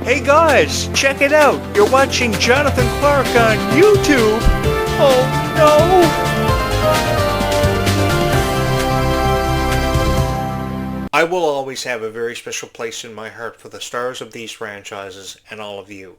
Hey guys, check it out. You're watching Jonathan Clarke on YouTube. Oh no! I will always have a very special place in my heart for the stars of these franchises and all of you,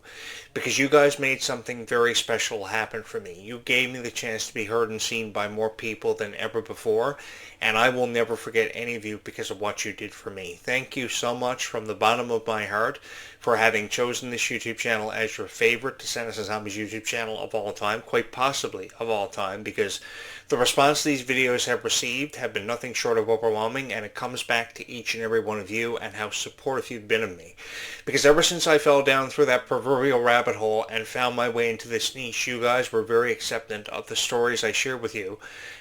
because you guys made something very special happen for me. You gave me the chance to be heard and seen by more people than ever before, and I will never forget any of you because of what you did for me. Thank you so much from the bottom of my heart for having chosen this YouTube channel as your favorite Descendants and Zombies YouTube channel of all time, quite possibly of all time, because the response these videos have received have been nothing short of overwhelming, and it comes back to each and every one of you and how supportive you've been of me. Because ever since I fell down through that proverbial rabbit hole and found my way into this niche, you guys were very acceptant of the stories I shared with you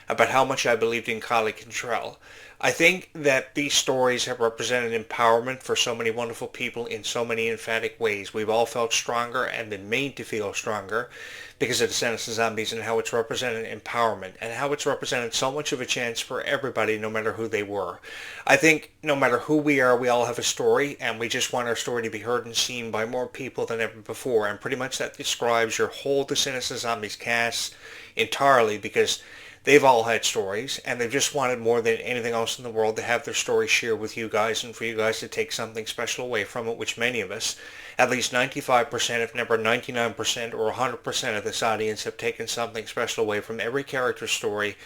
about how much I believed in Clarke and Clarke. I think that these stories have represented empowerment for so many wonderful people in so many emphatic ways. We've all felt stronger and been made to feel stronger because of Descendants and Zombies, and how it's represented empowerment and how it's represented so much of a chance for everybody, no matter who they were. I think no matter who we are, we all have a story, and we just want our story to be heard and seen by more people than ever before. And pretty much that describes your whole Descendants and Zombies cast entirely, because they've all had stories, and they've just wanted more than anything else in the world to have their story shared with you guys, and for you guys to take something special away from it, which many of us, at least 95%, if never 99% or 100% of this audience, have taken something special away from every character's story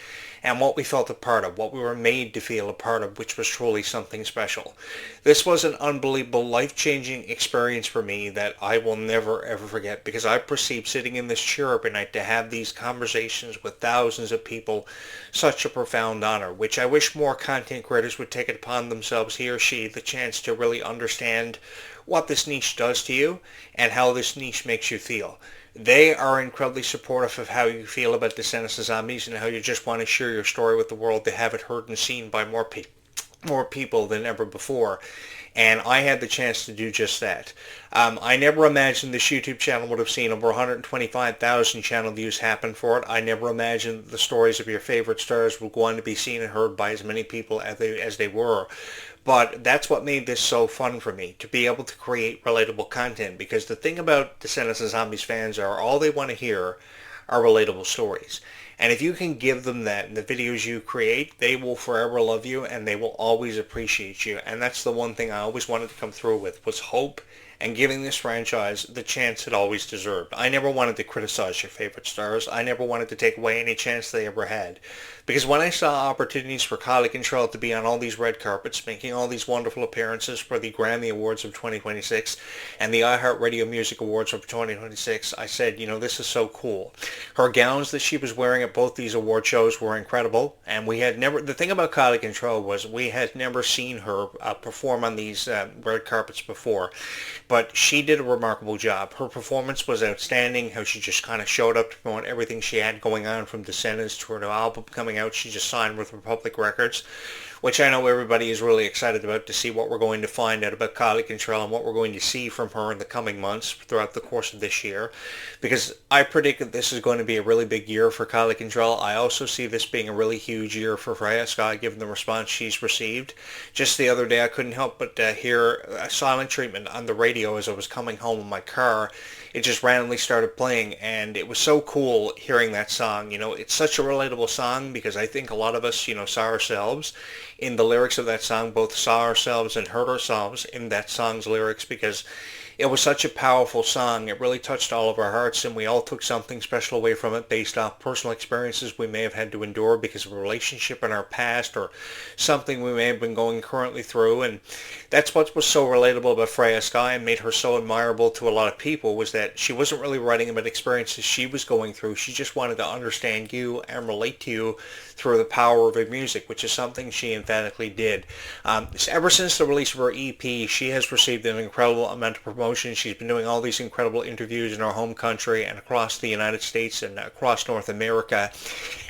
and what we felt a part of, what we were made to feel a part of, which was truly something special. This was an unbelievable, life-changing experience for me that I will never, ever forget, because I perceived sitting in this chair every night to have these conversations with thousands of people such a profound honor, which I wish more content creators would take it upon themselves, he or she, the chance to really understand what this niche does to you and how this niche makes you feel. They are incredibly supportive of how you feel about Descendants and Zombies and how you just want to share your story with the world to have it heard and seen by more people than ever before. And I had the chance to do just that. I never imagined this YouTube channel would have seen over 125,000 channel views happen for it. I never imagined the stories of your favorite stars were going to be seen and heard by as many people as they were. But that's what made this so fun for me, to be able to create relatable content. Because the thing about Descendants and Zombies fans are all they want to hear are relatable stories. And if you can give them that in the videos you create, they will forever love you and they will always appreciate you. And that's the one thing I always wanted to come through with, was hope and giving this franchise the chance it always deserved. I never wanted to criticize your favorite stars. I never wanted to take away any chance they ever had. Because when I saw opportunities for Clarke and Clarke to be on all these red carpets, making all these wonderful appearances for the Grammy Awards of 2026 and the iHeartRadio Music Awards of 2026, I said, you know, this is so cool. Her gowns that she was wearing at both these award shows were incredible, and the thing about Clarke and Clarke was we had never seen her perform on these red carpets before. But she did a remarkable job. Her performance was outstanding, how she just kind of showed up to promote everything she had going on, from Descendants to her new album coming out. She just signed with Republic Records, which I know everybody is really excited about, to see what we're going to find out about Clarke and Clarke and what we're going to see from her in the coming months throughout the course of this year. Because I predict that this is going to be a really big year for Clarke and Clarke. I also see this being a really huge year for Freya Sky, given the response she's received. Just the other day, I couldn't help but hear a Silent Treatment on the radio as I was coming home in my car. It just randomly started playing, and it was so cool hearing that song. You know, it's such a relatable song, because I think a lot of us, you know, saw ourselves in the lyrics of that song, both saw ourselves and heard ourselves in that song's lyrics, because it was such a powerful song. It really touched all of our hearts, and we all took something special away from it based off personal experiences we may have had to endure because of a relationship in our past or something we may have been going currently through. And that's what was so relatable about Freya Sky and made her so admirable to a lot of people, was that she wasn't really writing about experiences she was going through. She just wanted to understand you and relate to you through the power of her music, which is something she emphatically did. Ever since the release of her EP, she has received an incredible amount of promotion. She's been doing all these incredible interviews in her home country and across the United States and across North America.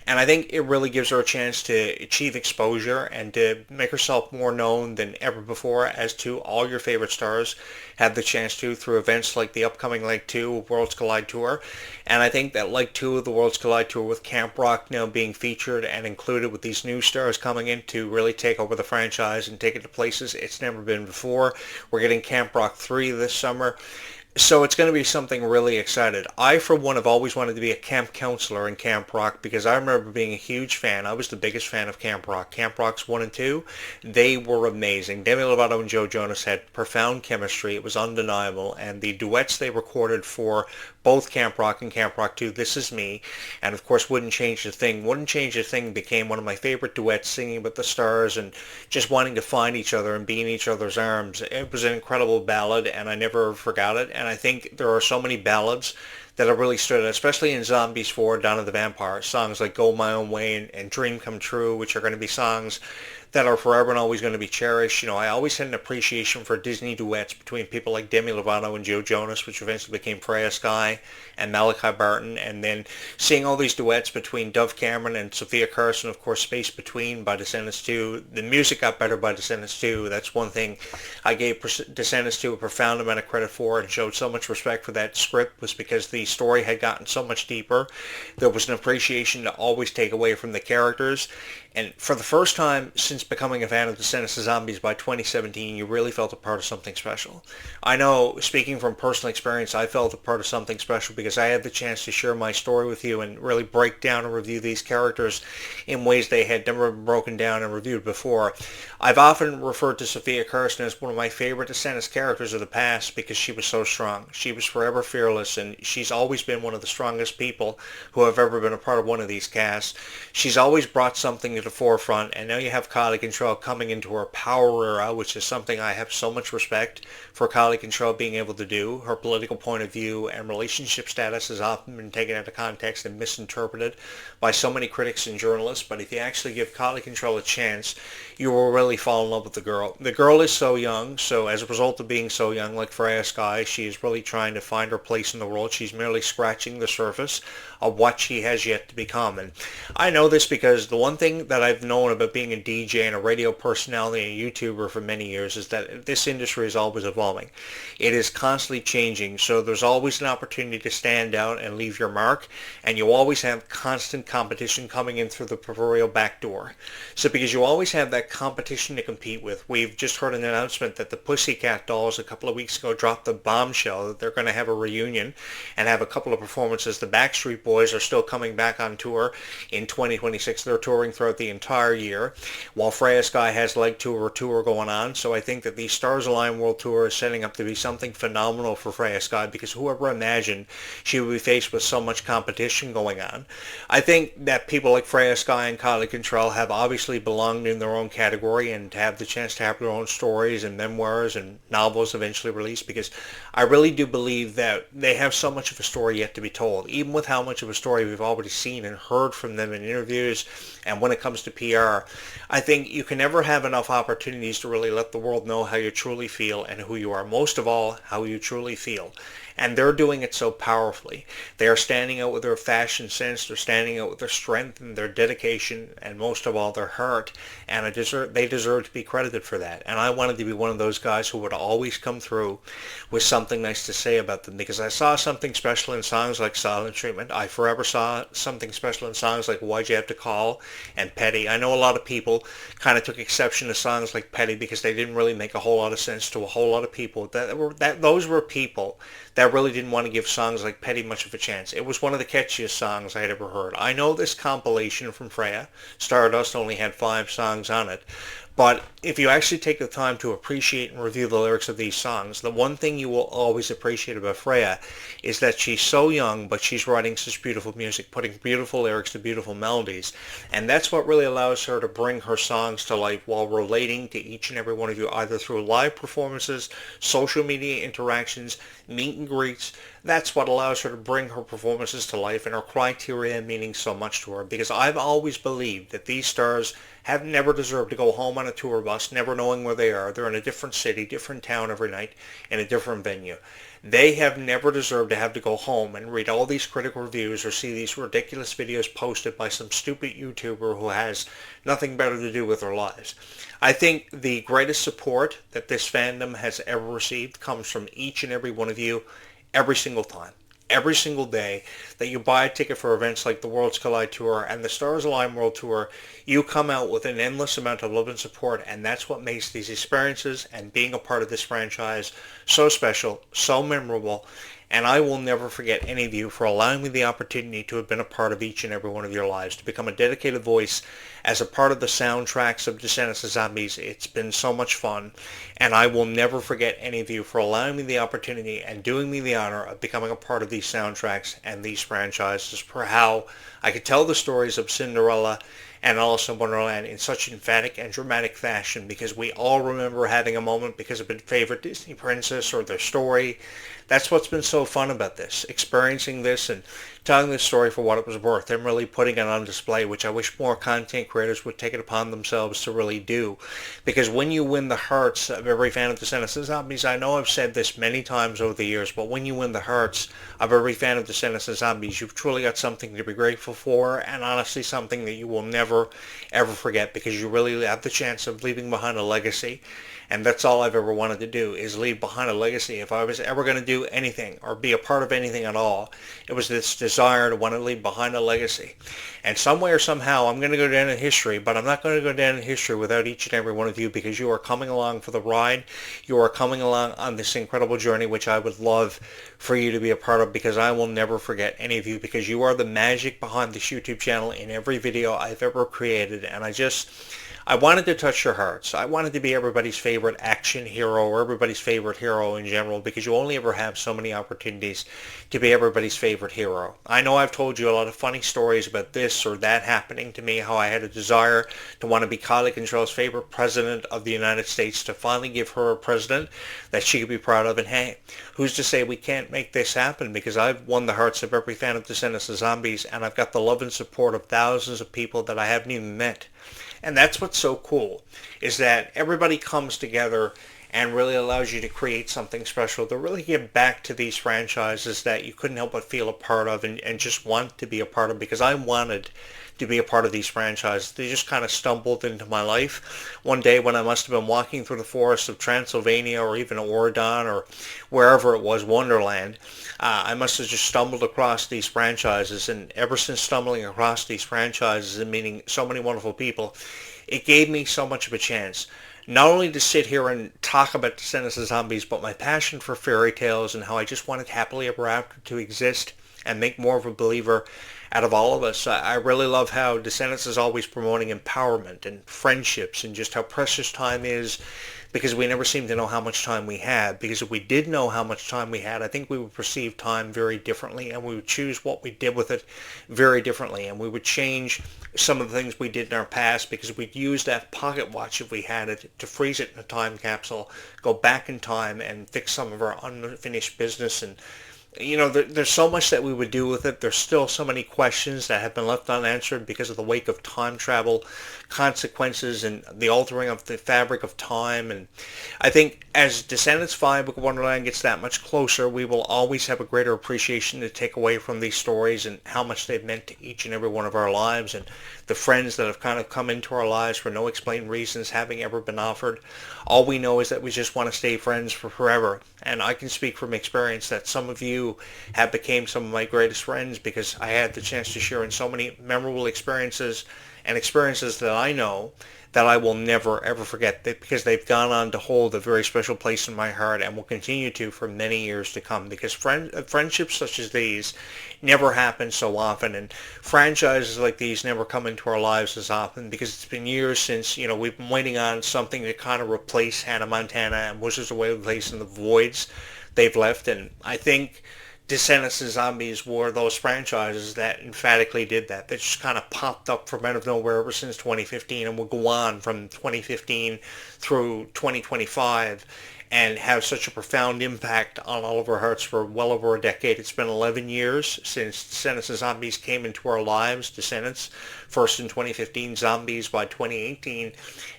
And I think it really gives her a chance to achieve exposure and to make herself more known than ever before, as to all your favorite stars have the chance to through events like the upcoming Leg 2 of Worlds Collide Tour. And I think that Leg 2 of the Worlds Collide Tour, with Camp Rock now being featured and included with these new stars coming in to really really take over the franchise and take it to places it's never been before. We're getting Camp Rock 3 this summer. So it's going to be something really excited. I, for one, have always wanted to be a camp counselor in Camp Rock because I remember being a huge fan. I was the biggest fan of Camp Rock. Camp Rocks 1 and 2, they were amazing. Demi Lovato and Joe Jonas had profound chemistry. It was undeniable. And the duets they recorded for both Camp Rock and Camp Rock 2, This Is Me, and of course Wouldn't Change a Thing. Wouldn't Change a Thing became one of my favorite duets, singing about the stars and just wanting to find each other and be in each other's arms. It was an incredible ballad, and I never forgot it. And I think there are so many ballads that have really stood out, especially in Zombies 4, Dawn of the Vampire. Songs like Go My Own Way and Dream Come True, which are going to be songs that are forever and always going to be cherished. You know, I always had an appreciation for Disney duets between people like Demi Lovato and Joe Jonas, which eventually became Freya Sky and Malachi Barton, and then seeing all these duets between Dove Cameron and Sophia Carson, of course, Space Between by Descendants 2. The music got better by Descendants 2. That's one thing I gave Descendants 2 a profound amount of credit for and showed so much respect for that script, was because the story had gotten so much deeper. There was an appreciation to always take away from the characters. And for the first time since becoming a fan of Descendants of Zombies by 2017, you really felt a part of something special. I know, speaking from personal experience, I felt a part of something special because I had the chance to share my story with you and really break down and review these characters in ways they had never been broken down and reviewed before. I've often referred to Sophia Carson as one of my favorite Descendants characters of the past because she was so strong. She was forever fearless, and she's always been one of the strongest people who have ever been a part of one of these casts. She's always brought something to the forefront, and now you have Kylie Control coming into her power era, which is something I have so much respect for Kylie Control being able to do. Her political point of view and relationship status has often been taken out of context and misinterpreted by so many critics and journalists, but if you actually give Kylie Control a chance, you will really fall in love with the girl. The girl is so young, so as a result of being so young, like Freya Sky, she is really trying to find her place in the world. She's merely scratching the surface of what she has yet to become. And I know this because the one thing that I've known about being a DJ and a radio personality and a YouTuber for many years is that this industry is always evolving. It is constantly changing, so there's always an opportunity to stand out and leave your mark, and you always have constant competition coming in through the proverbial back door. So because you always have that competition to compete with, we've just heard an announcement that the Pussycat Dolls a couple of weeks ago dropped the bombshell that they're going to have a reunion and have a couple of performances. The Backstreet Boys are still coming back on tour in 2026. They're touring throughout the entire year, while Freya Sky has leg tour going on. So I think that the Stars Align World Tour is setting up to be something phenomenal for Freya Sky, because whoever imagined she would be faced with so much competition going on. I think that people like Freya Sky and Kylie Control have obviously belonged in their own category, and to have the chance to have their own stories and memoirs and novels eventually released, because I really do believe that they have so much of a story yet to be told, even with how much of a story we've already seen and heard from them in interviews. And when it comes to PR, I think you can never have enough opportunities to really let the world know how you truly feel and who you are. Most of all, how you truly feel. And they're doing it so powerfully. They are standing out with their fashion sense. They're standing out with their strength and their dedication, and most of all, their heart. And they deserve to be credited for that. And I wanted to be one of those guys who would always come through with something nice to say about them, because I saw something special in songs like Silent Treatment. I forever saw something special in songs like Why'd You Have to Call and Petty. I know a lot of people kind of took exception to songs like Petty because they didn't really make a whole lot of sense to a whole lot of people. Those were people that really didn't want to give songs like Petty much of a chance. It was one of the catchiest songs I had ever heard. I know this compilation from Freya, Stardust, only had 5 songs on it, but if you actually take the time to appreciate and review the lyrics of these songs, the one thing you will always appreciate about Freya is that she's so young, but she's writing such beautiful music, putting beautiful lyrics to beautiful melodies. And that's what really allows her to bring her songs to life while relating to each and every one of you, either through live performances, social media interactions, meet and greets. That's what allows her to bring her performances to life, and her criteria meaning so much to her, because I've always believed that these stars have never deserved to go home on a tour bus, never knowing where they are. They're in a different city, different town every night, in a different venue. They have never deserved to have to go home and read all these critical reviews or see these ridiculous videos posted by some stupid YouTuber who has nothing better to do with their lives. I think the greatest support that this fandom has ever received comes from each and every one of you every single time. every single day that you buy a ticket for events like the Worlds Collide Tour and the Stars Align World Tour, you come out with an endless amount of love and support, and that's what makes these experiences and being a part of this franchise so special, so memorable. And I will never forget any of you for allowing me the opportunity to have been a part of each and every one of your lives, to become a dedicated voice as a part of the soundtracks of Descendants of Zombies. It's been so much fun, and I will never forget any of you for allowing me the opportunity and doing me the honor of becoming a part of these soundtracks and these franchises, for how I could tell the stories of Cinderella and Alice in Wonderland in such emphatic and dramatic fashion, because we all remember having a moment because of a favorite Disney princess or their story. That's what's been so fun about this, experiencing this and telling this story for what it was worth and really putting it on display, which I wish more content creators would take it upon themselves to really do. Because when you win the hearts of every fan of Descendants of Zombies, I know I've said this many times over the years, but when you win the hearts of every fan of Descendants of Zombies, you've truly got something to be grateful for, and honestly something that you will never, ever forget, because you really have the chance of leaving behind a legacy. And that's all I've ever wanted to do, is leave behind a legacy. If I was ever going to do anything or be a part of anything at all, it was this desire to want to leave behind a legacy. And some way or somehow, I'm going to go down in history, but I'm not going to go down in history without each and every one of you, because you are coming along for the ride. You are coming along on this incredible journey, which I would love for you to be a part of, because I will never forget any of you, because you are the magic behind this YouTube channel in every video I've ever created. And I wanted to touch your hearts. I wanted to be everybody's favorite action hero, or everybody's favorite hero in general, because you only ever have so many opportunities to be everybody's favorite hero. I know I've told you a lot of funny stories about this or that happening to me, how I had a desire to want to be Kylie Control's favorite president of the United States, to finally give her a president that she could be proud of. And hey, who's to say we can't make this happen? Because I've won the hearts of every fan of Descendants of Zombies, and I've got the love and support of thousands of people that I haven't even met. And that's what's so cool, is that everybody comes together and really allows you to create something special, to really give back to these franchises that you couldn't help but feel a part of and just want to be a part of, because I wanted to be a part of these franchises. They just kind of stumbled into my life one day when I must have been walking through the forests of Transylvania or even Oregon or wherever it was, Wonderland. I must have just stumbled across these franchises, and ever since stumbling across these franchises and meeting so many wonderful people, it gave me so much of a chance. Not only to sit here and talk about Descendants of Zombies, but my passion for fairy tales and how I just wanted happily ever after to exist and make more of a believer out of all of us. I really love how Descendants is always promoting empowerment and friendships and just how precious time is, because we never seem to know how much time we have. Because if we did know how much time we had, I think we would perceive time very differently, and we would choose what we did with it very differently, and we would change some of the things we did in our past, because we'd use that pocket watch, if we had it, to freeze it in a time capsule, go back in time and fix some of our unfinished business. And there's so much that we would do with it. There's still so many questions that have been left unanswered because of the wake of time travel consequences and the altering of the fabric of time. And I think as Descendants 5 Book of Wonderland gets that much closer, we will always have a greater appreciation to take away from these stories and how much they've meant to each and every one of our lives, and the friends that have kind of come into our lives for no explained reasons having ever been offered. All we know is that we just want to stay friends for forever. And I can speak from experience that some of you have become some of my greatest friends, because I had the chance to share in so many memorable experiences, and experiences that I know that I will never ever forget, because they've gone on to hold a very special place in my heart and will continue to for many years to come, because friendships such as these never happen so often, and franchises like these never come into our lives as often, because it's been years since we've been waiting on something to kind of replace Hannah Montana and Wizards of Waverly Place and the voids they've left. And I think Descendants of Zombies were those franchises that emphatically did that. They just kind of popped up from out of nowhere ever since 2015, and will go on from 2015 through 2025 and have such a profound impact on all of our hearts for well over a decade. It's been 11 years since Descendants of Zombies came into our lives. Descendants first in 2015, Zombies by 2018,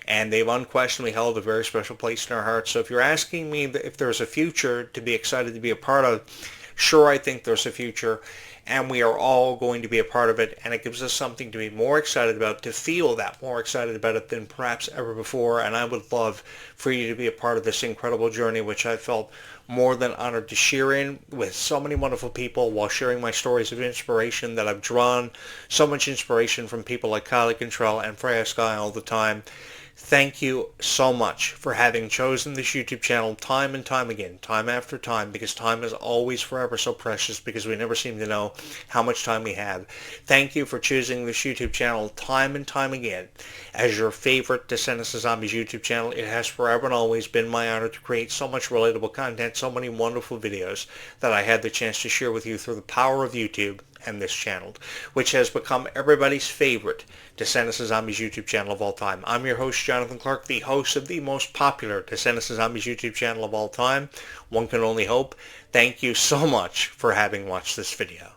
and they've unquestionably held a very special place in our hearts. So if you're asking me if there's a future to be excited to be a part of, Sure, I think there's a future, and we are all going to be a part of it, and it gives us something to be more excited about, to feel that more excited about it than perhaps ever before, and I would love for you to be a part of this incredible journey, which I felt more than honored to share in with so many wonderful people while sharing my stories of inspiration that I've drawn so much inspiration from people like Clarke and Freya Sky all the time. Thank you so much for having chosen this YouTube channel time and time again, time after time, because time is always forever so precious because we never seem to know how much time we have. Thank you for choosing this YouTube channel time and time again as your favorite Descendants of Zombies YouTube channel. It has forever and always been my honor to create so much relatable content, so many wonderful videos that I had the chance to share with you through the power of YouTube and this channel, which has become everybody's favorite Descendants of Zombies YouTube channel of all time. I'm your host, Jonathan Clarke, the host of the most popular Descendants of Zombies YouTube channel of all time. One can only hope. Thank you so much for having watched this video.